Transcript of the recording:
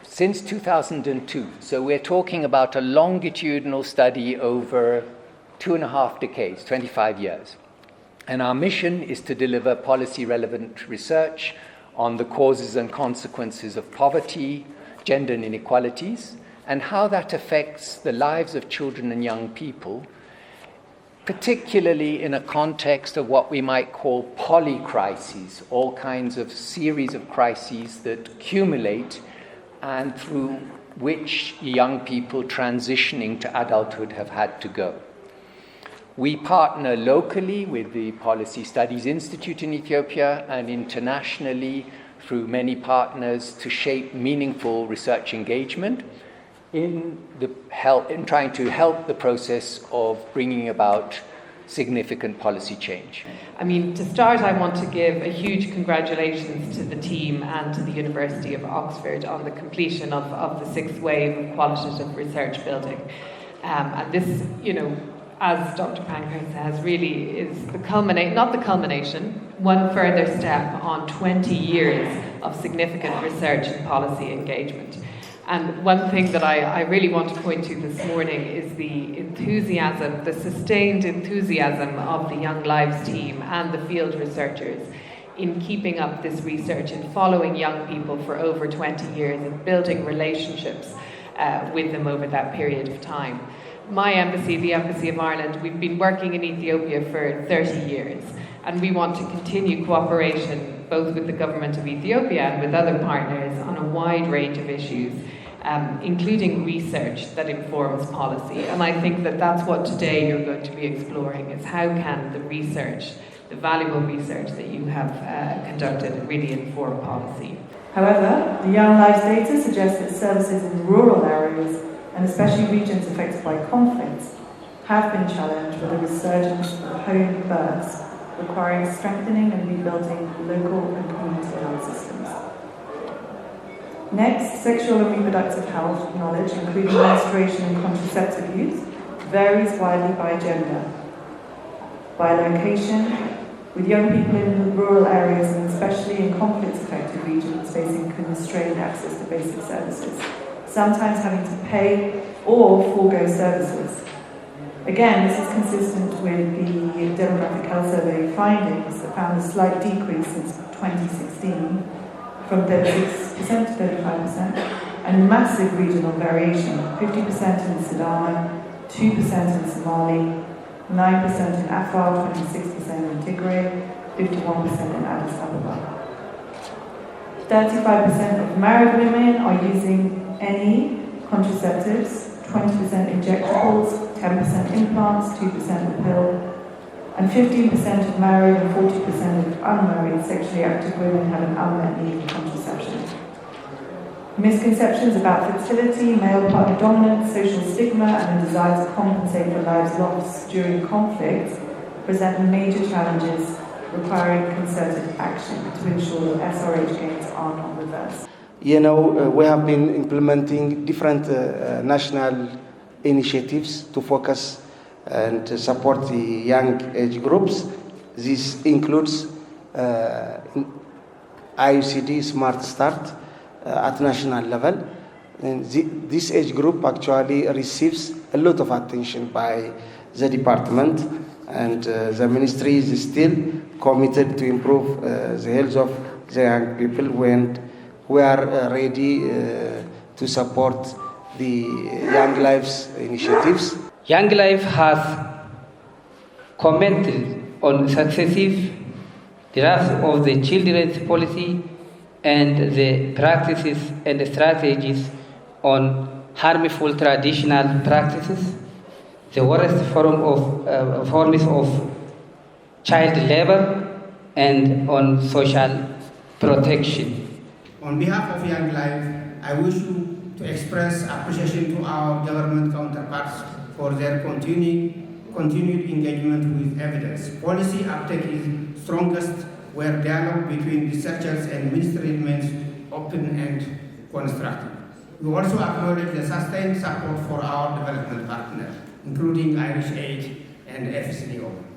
Since 2002, so we're talking about a longitudinal study over 2.5 decades, 25 years. And our mission is to deliver policy-relevant research on the causes and consequences of poverty, gender inequalities, and how that affects the lives of children and young people, particularly in a context of what we might call polycrises, all kinds of series of crises that accumulate and through which young people transitioning to adulthood have had to go. We partner locally with the Policy Studies Institute in Ethiopia and internationally through many partners to shape meaningful research engagement in trying to help the process of bringing about significant policy change. I mean, to start, I want to give a huge congratulations to the team and to the University of Oxford on the completion of the 6th wave of qualitative research building. And this, as Dr. Pankhurst says, really is one further step on 20 years of significant research and policy engagement. And one thing that I really want to point to this morning is the enthusiasm, the sustained enthusiasm of the Young Lives team and the field researchers in keeping up this research and following young people for over 20 years and building relationships with them over that period of time. My embassy, the Embassy of Ireland, we've been working in Ethiopia for 30 years, and we want to continue cooperation both with the government of Ethiopia and with other partners on a wide range of issues, including research that informs policy. And I think that that's what today you're going to be exploring, is how can the research, the valuable research that you have conducted, really inform policy. However, the Young Lives data suggests that services in rural areas, and especially regions affected by conflicts, have been challenged with a resurgence of home births, requiring strengthening and rebuilding local and community health systems. Next, sexual and reproductive health knowledge, including menstruation and contraceptive use, varies widely by gender, by location, with young people in rural areas and especially in conflict-affected regions facing constrained access to basic services, sometimes having to pay or forego services. Again, this is consistent with the Demographic Health Survey findings that found a slight decrease since 2016 from 36% to 35%, and massive regional variation, 50% in Sudan, 2% in Somali, 9% in Afar, 26% in Tigray, 51% in Addis Ababa. 35% of married women are using any contraceptives, 20% injectables, 10% implants, 2% a pill, and 15% of married and 40% of unmarried sexually active women have an unmet need for contraception. Misconceptions about fertility, male partner dominance, social stigma, and the desire to compensate for lives lost during conflict present major challenges requiring concerted action to ensure that SRH gains are not reversed. We have been implementing different national initiatives to focus and to support the young age groups. This includes IUCD Smart Start at national level. And this age group actually receives a lot of attention by the department, and the ministry is still committed to improve the health of the young people when we are ready to support the Young Lives initiatives. Young Life has commented on successive drafts of the children's policy and the practices and strategies on harmful traditional practices, the worst forms of child labor, and on social protection. On behalf of Young Life, I wish to express appreciation to our government counterparts for their continued engagement with evidence. Policy uptake is strongest where dialogue between researchers and ministry remains open and constructive. We also acknowledge the sustained support for our development partners, including Irish Aid and FCDO.